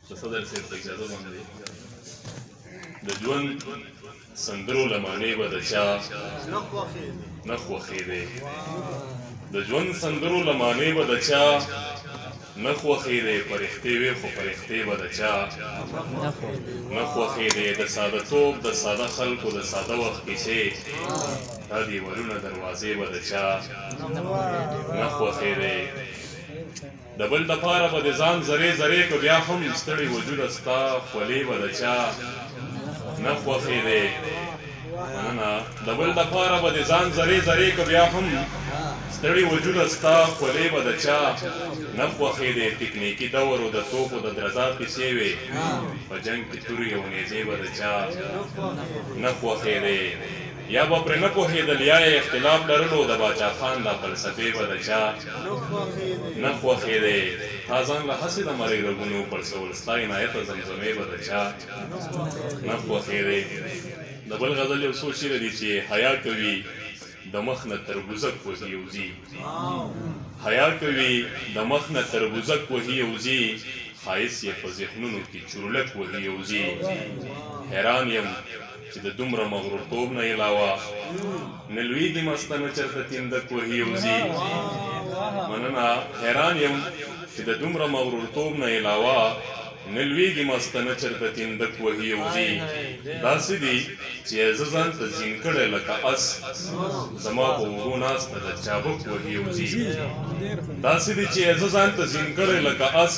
د صدر صاحب په اجازه باندې د ژوند سندرو لمانې به د چا نه خوښېدې د ژوند سندرو لمانې به د چا نه خوښېدې فرښتې وې خو فرښتې به د چا نه خوښېدې د ساده توب د ساده خلکو د ساده وخت کیسې دا دیوالونه دروازې به د چا نه خوښېدې د بل دپاره به د ځان زرې زرې که بیا هم ستړي وجوده ستا خولې به د چا نه خوښېدې مننه د بل دپاره به د ځان زرې زرې که بیا هم ستړي وجوده ستا خولې به د چا نه خوښېدې تکنیکي دور و د توپو د درزا کیسې وې په جنګ کې تورې او نیزې به د چا نه خوښېدې یا به پرې نه پوهېدل یا یې اختلاف لرلو د باچا خان دا فلسفې به د چا نه خوښېدې تا ځان له هسې د مرۍ رګونو پړسول ستا عنایته زمزمې به د چا نه خوښېدې د بل غزل یو څو شعر دي چې حیا کوي د مخ نه تربوزک وهي یوځي حیا کوي د مخ نه تربوزک وهي یوځي ښایست یې په ذهنونو کې چورلک وهي یوځي حیران یم چې د دومره مغرورتوب نه علاوه نه لویږي مسته نه چېرته تندک وهي یوځي مننه حیران یم چې د دومره مغرورتوب نه علاوه نه لویږي مسته نه چېرته تندک وهي یوځي داسې دي چې زه ځان ته زین کړی لکه اس زما په اوږو ناسته د چابک وهي یوځي داسې دي چې زه ځان ته زین کړی لکه اس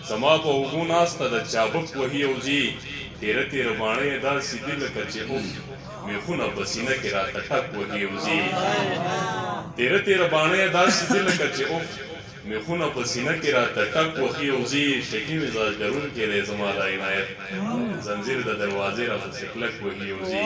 زما په اوږو ناسته د چابک وهي یوځي تیره تیره باڼه یې داسې دي لکه چې اوف میخونه په سینه کې راته ټک وهي یوځي تیره تیره باڼه یې داسې دي لکه چې اوف میخونه په سینه کې راته ټک وهي یوځي شکي مزاج لرونکی دی زما د عنایت زنځیر د دروازې راپسې کلک وهي یوځي